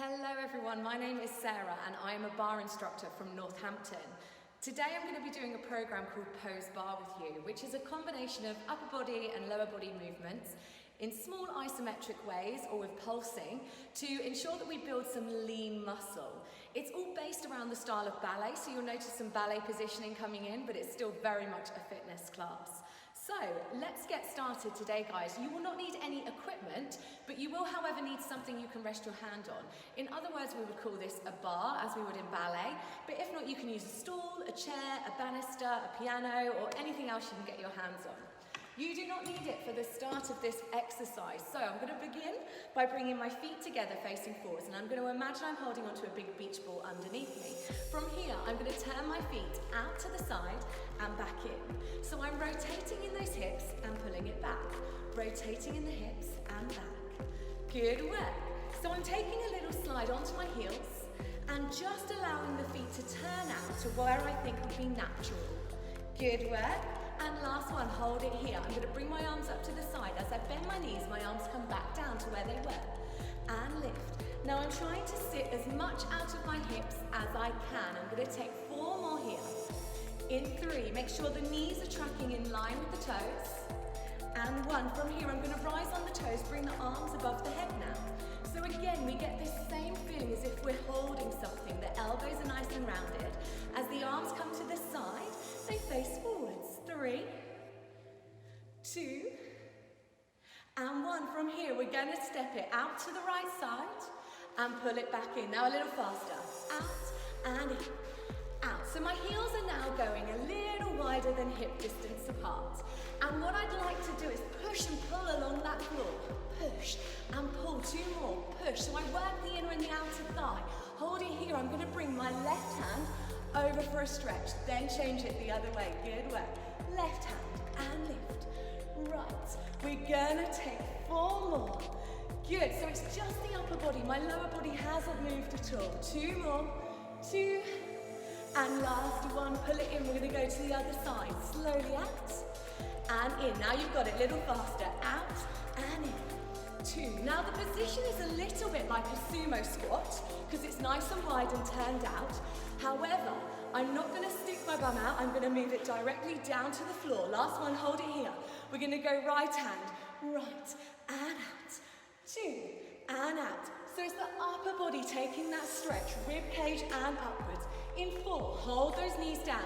Hello everyone, my name is Sarah and I am a bar instructor from Northampton. Today I'm going to be doing a program called Pose Bar with you, which is a combination of upper body and lower body movements in small isometric ways or with pulsing to ensure that we build some lean muscle. It's all based around the style of ballet, so you'll notice some ballet positioning coming in, but it's still very much a fitness class. So let's get started today, guys. You will not need any equipment, but you will, however, need something you can rest your hand on. In other words, we would call this a bar, as we would in ballet, but if not, you can use a stool, a chair, a banister, a piano, or anything else you can get your hands on. You do not need it for the start of this exercise. So I'm going to begin by bringing my feet together facing forwards, and I'm going to imagine I'm holding onto a big beach ball underneath me. From here, I'm going to turn my feet out to the side and back in. So I'm rotating in those hips and pulling it back. Rotating in the hips and back. Good work. So I'm taking a little slide onto my heels and just allowing the feet to turn out to where I think would be natural. Good work. And last one, hold it here. I'm going to bring my arms up to the side. As I bend my knees, my arms come back down to where they were. And lift. Now I'm trying to sit as much out of my hips as I can. I'm going to take 4 more here. In 3, make sure the knees are tracking in line with the toes. And 1, from here I'm going to rise on the toes, bring the arms above the head now. So again, we get this same feeling as if we're holding something. The elbows are nice and rounded. As the arms come to the side, they face forwards. 3, 2, and 1. From here, we're going to step it out to the right side and pull it back in. Now a little faster. Out and in. Out. So my heels are now going a little wider than hip distance apart. And what I'd like to do is push and pull along that floor. Push and pull. 2 more. Push. So I work the inner and the outer thigh. Hold it here. I'm going to bring my left hand over for a stretch. Then change it the other way. Good work. Left hand and lift. Right. We're going to take 4 more. Good. So it's just the upper body. My lower body hasn't moved at all. 2 more. 2. And last one, pull it in. We're going to go to the other side. Slowly out and in. Now you've got it a little faster. Out and in. 2. Now the position is a little bit like a sumo squat because it's nice and wide and turned out. However, I'm not going to stick my bum out. I'm going to move it directly down to the floor. Last one, hold it here. We're going to go right hand, right and out. 2 and out. So it's the upper body taking that stretch, rib cage and upwards. In 4, hold those knees down.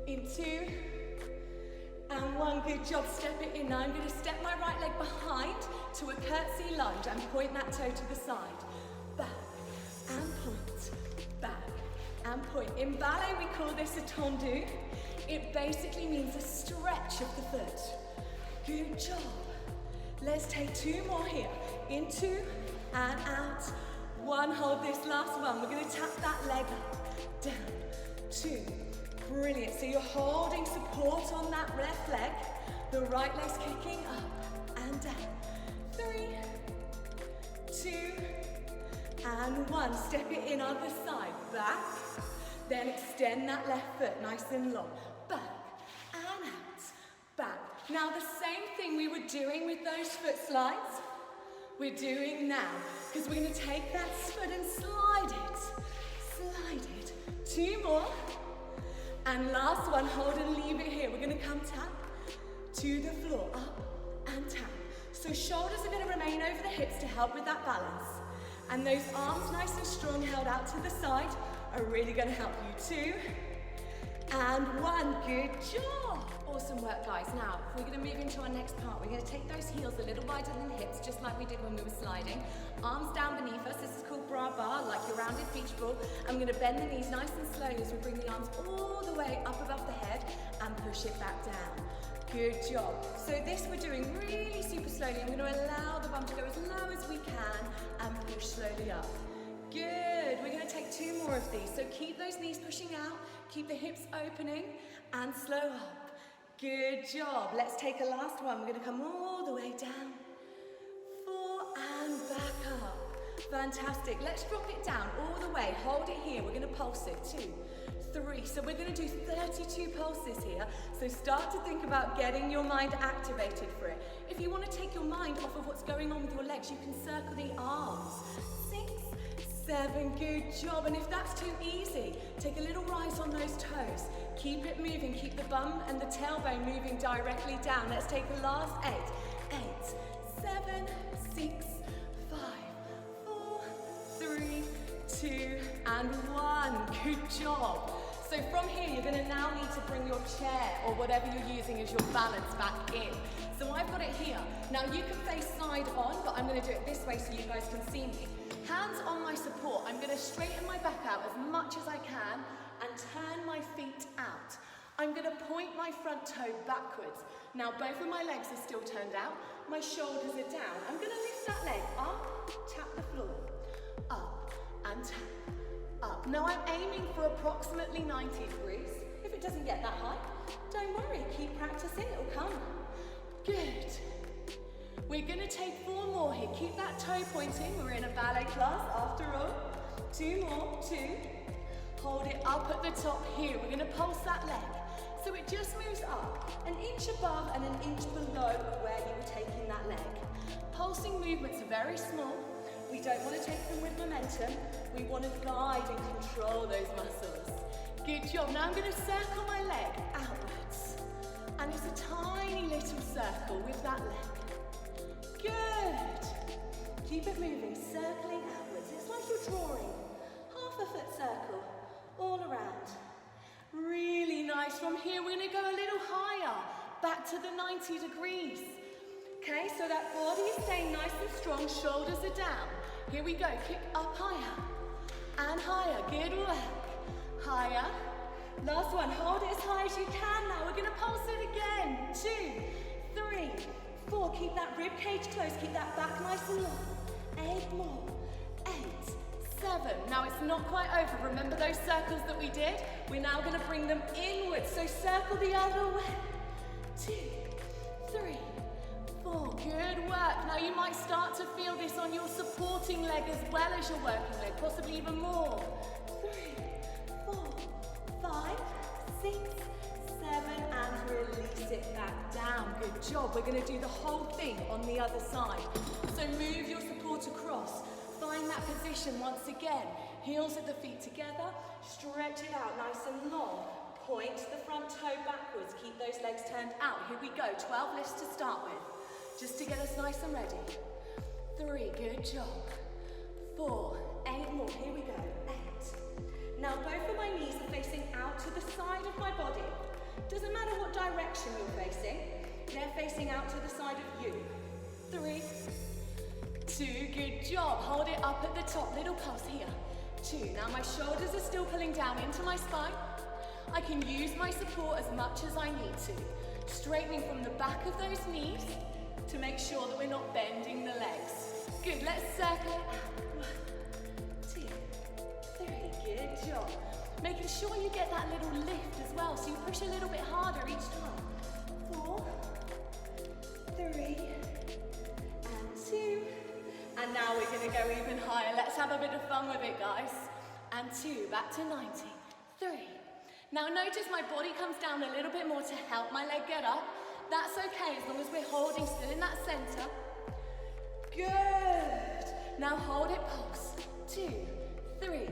3, in 2, and 1. Good job, step it in. Now I'm going to step my right leg behind to a curtsy lunge and point that toe to the side. Back and point, back and point. In ballet we call this a tendu. It basically means a stretch of the foot. Good job. Let's take 2 more here. In 2 and out. 1, hold this last one. We're going to tap that leg up, down, 2. Brilliant. So you're holding support on that left leg. The right leg's kicking up and down. 3, 2, and 1. Step it in other side. Back. Then extend that left foot nice and long. Back and out. Back. Now the same thing we were doing with those foot slides, we're doing now. Because we're going to take that foot and slide it. Slide it. 2 more. And last one, hold and leave it here. We're going to come tap to the floor. Up and tap. So shoulders are going to remain over the hips to help with that balance. And those arms nice and strong held out to the side are really going to help you. 2 and 1. Good job. Awesome work, guys. Now, we're going to move into our next part. We're going to take those heels a little wider than the hips, just like we did when we were sliding. Arms down beneath us. This is called bra bar, like your rounded beach ball. I'm going to bend the knees nice and slowly as we bring the arms all the way up above the head and push it back down. Good job. So this we're doing really super slowly. I'm going to allow the bum to go as low as we can and push slowly up. Good. We're going to take 2 more of these. So keep those knees pushing out, keep the hips opening, and slow up. Good job. Let's take a last one. We're going to come all the way down. 4 and back up. Fantastic. Let's drop it down all the way. Hold it here. We're going to pulse it. 2, 3. So we're going to do 32 pulses here. So start to think about getting your mind activated for it. If you want to take your mind off of what's going on with your legs, you can circle the arms. 6, 7, good job. And if that's too easy, take a little rise on those toes. Keep it moving, keep the bum and the tailbone moving directly down. Let's take the last 8. 8, 7, 6, 5, 4, 3, 2, and 1. Good job. So from here, you're going to now need to bring your chair or whatever you're using as your balance back in. So I've got it here. Now you can face side on, but I'm going to do it this way so you guys can see me. Hands on my support. I'm going to straighten my back out as much as I can and turn my feet out. I'm going to point my front toe backwards. Now both of my legs are still turned out. My shoulders are down. I'm going to lift that leg up, tap the floor, up and tap. Up. Now I'm aiming for approximately 90 degrees. If it doesn't get that high, don't worry, keep practicing, it'll come. Good. We're going to take 4 more here. Keep that toe pointing. We're in a ballet class after all. 2 more, 2. Hold it up at the top here. We're going to pulse that leg. So it just moves up, an inch above and an inch below where you were taking that leg. Pulsing movements are very small. We don't want to take them with momentum. We want to guide and control those muscles. Good job. Now I'm going to circle my leg outwards. And it's a tiny little circle with that leg. Good. Keep it moving, circling outwards. It's like you're drawing half a foot circle all around. Really nice. From here, we're going to go a little higher, back to the 90 degrees. Okay, so that body is staying nice and strong, shoulders are down. Here we go, kick up higher and higher, good work. Higher, last one, hold it as high as you can now. We're gonna pulse it again. 2, 3, 4, keep that rib cage close, keep that back nice and long. 8 more, 8, 7. Now it's not quite over, remember those circles that we did? We're now gonna bring them inwards, so circle the other way. 2, 3, 4, good work. Now you might start to feel this on your supporting leg as well as your working leg, possibly even more. 3, 4, 5, 6, 7, and release it back down. Good job. We're going to do the whole thing on the other side. So move your support across. Find that position once again. Heels at the feet together. Stretch it out nice and long. Point the front toe backwards. Keep those legs turned out. Here we go. 12 lifts to start with. Just to get us nice and ready. 3, good job. 4, 8 more, here we go, 8. Now both of my knees are facing out to the side of my body. Doesn't matter what direction you're facing, they're facing out to the side of you. 3, 2, good job. Hold it up at the top, little pulse here. 2, now my shoulders are still pulling down into my spine. I can use my support as much as I need to. Straightening from the back of those knees, to make sure that we're not bending the legs. Good, let's circle it out. 1, 2, 3, good job. Making sure you get that little lift as well, so you push a little bit harder each time. 4, 3, and 2. And now we're gonna go even higher. Let's have a bit of fun with it, guys. And 2, back to 90. 3. Now notice my body comes down a little bit more to help my leg get up. That's okay, as long as we're holding still in that center. Good. Now hold it, pulse. 2, 3,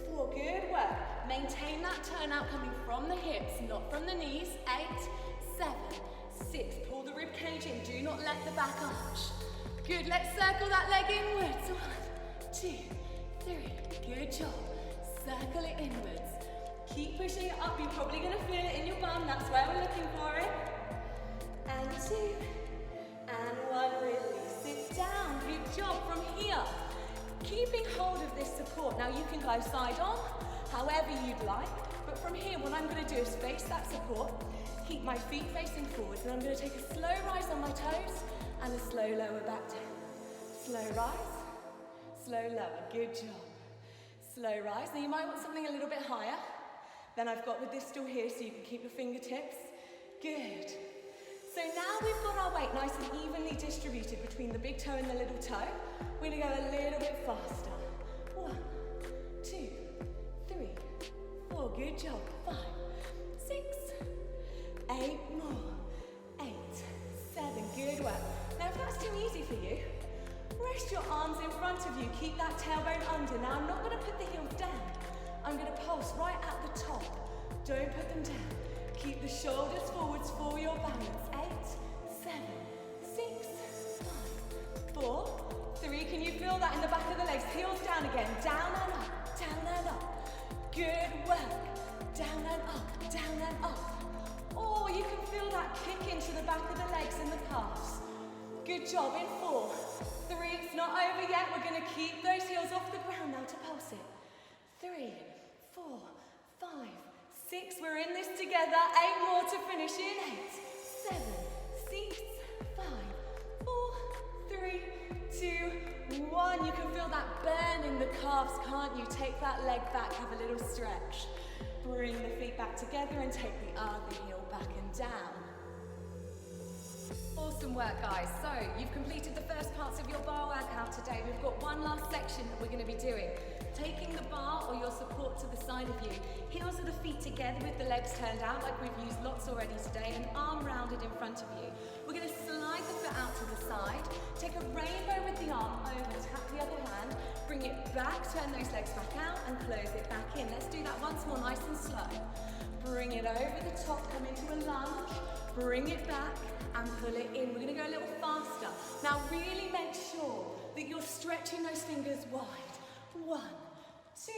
4, good work. Maintain that turnout coming from the hips, not from the knees. 8, 7, 6. Pull the rib cage in, do not let the back arch. Good, let's circle that leg inwards. 1, 2, 3, good job. Circle it inwards. Keep pushing it up, you're probably gonna feel it in your bum, that's where we're looking for it. And 2, and 1, release it down. Good job. From here, keeping hold of this support. Now you can go side on, however you'd like, but from here, what I'm going to do is face that support, keep my feet facing forwards, and I'm going to take a slow rise on my toes, and a slow lower back down. Slow rise, slow lower. Good job. Slow rise. Now you might want something a little bit higher than I've got with this stool here, so you can keep your fingertips. Good. So now we've got our weight nice and evenly distributed between the big toe and the little toe. We're gonna go a little bit faster. 1, 2, 3, 4. 4, good job. 5, 6, 8 more. 8, 7, good work. Now if that's too easy for you, rest your arms in front of you. Keep that tailbone under. Now I'm not going to put the heels down. I'm going to pulse right at the top. Don't put them down. Keep the shoulders forwards for your balance. 8, 7, 6, 5, 4, 3. Can you feel that in the back of the legs? Heels down again. Down and up. Down and up. Good work. Down and up. Down and up. Oh, you can feel that kick into the back of the legs and the calves. Good job. In 4, 3. It's not over yet. We're going to keep those heels off the ground now to pulse it. 3, 4, 5, 6. We're in this together. 8 more to finish in. 8, 7, 6, 5, 4, 3, 2, 1. You can feel that burn in the calves, can't you? Take that leg back. Have a little stretch. Bring the feet back together and take the other heel back and down. Awesome work, guys. So you've completed the first parts of your bar workout today. We've got one last section that we're going to be doing. Taking the bar or your support to the side of you. Heels of the feet together with the legs turned out like we've used lots already today, and arm rounded in front of you. We're going to slide the foot out to the side. Take a rainbow with the arm over, tap the other hand, bring it back, turn those legs back out and close it back in. Let's do that once more, nice and slow. Bring it over the top, come into a lunge, bring it back and pull it in. We're going to go a little faster. Now really make sure that you're stretching those fingers wide. 1, 2,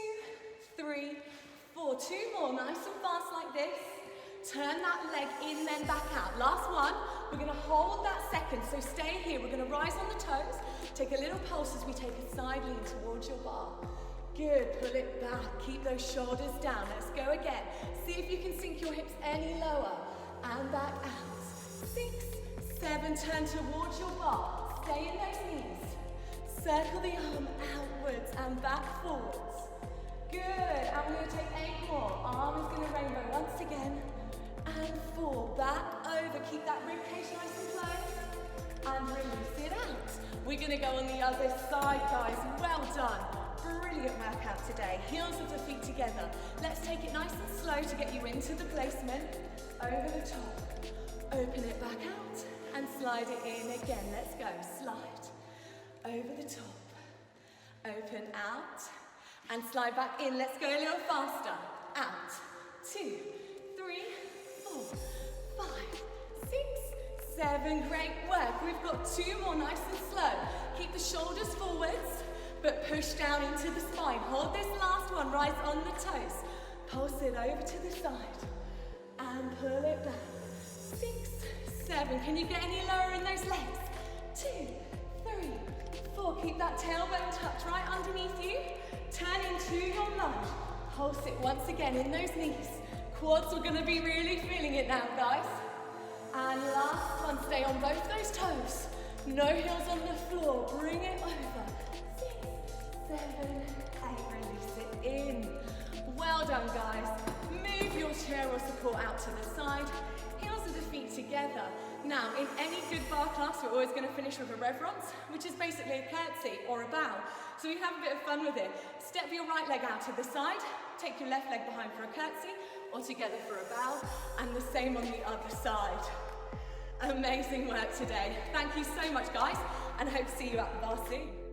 3, 4. 2 more, nice and fast like this. Turn that leg in, then back out. Last one. We're going to hold that second, so stay here. We're going to rise on the toes. Take a little pulse as we take a side lean towards your bar. Good, pull it back. Keep those shoulders down. Let's go again. See if you can sink your hips any lower. And back out. 6, 7, turn towards your bar. Stay in those knees. Circle the arm outwards and back forwards. Good, and we're going to take 8 more. Arm is going to rainbow once again. And 4, back over. Keep that ribcage nice and close. And release it out. We're going to go on the other side, guys. Well done. Brilliant workout today. Heels of the feet together. Let's take it nice and slow to get you into the placement. Over the top. Open it back out and slide it in again. Let's go. Slide. Over the top. Open out and slide back in. Let's go a little faster. Out. 2, 3, 4, 5, 6, 7. Great work. We've got 2 more, nice and slow. Keep the shoulders forwards, but push down into the spine. Hold this last one, rise on the toes. Pulse it over to the side and pull it back. 6, 7. Can you get any lower in those legs? 2, 3, 4. Keep that tailbone tucked right underneath you. Turn into your lunge. Pulse it once again in those knees. Quads are going to be really feeling it now, guys. And last one, stay on both those toes. No heels on the floor. Bring it over. 6, 7, 8. Release it in. Well done, guys. Move your chair or support out to the side. Heels of the feet together. Now, in any good bar class, we're always going to finish with a reverence, which is basically a curtsy or a bow. So we have a bit of fun with it. Step your right leg out to the side. Take your left leg behind for a curtsy, or together for a bow, and the same on the other side. Amazing work today. Thank you so much, guys, and I hope to see you at the bar soon.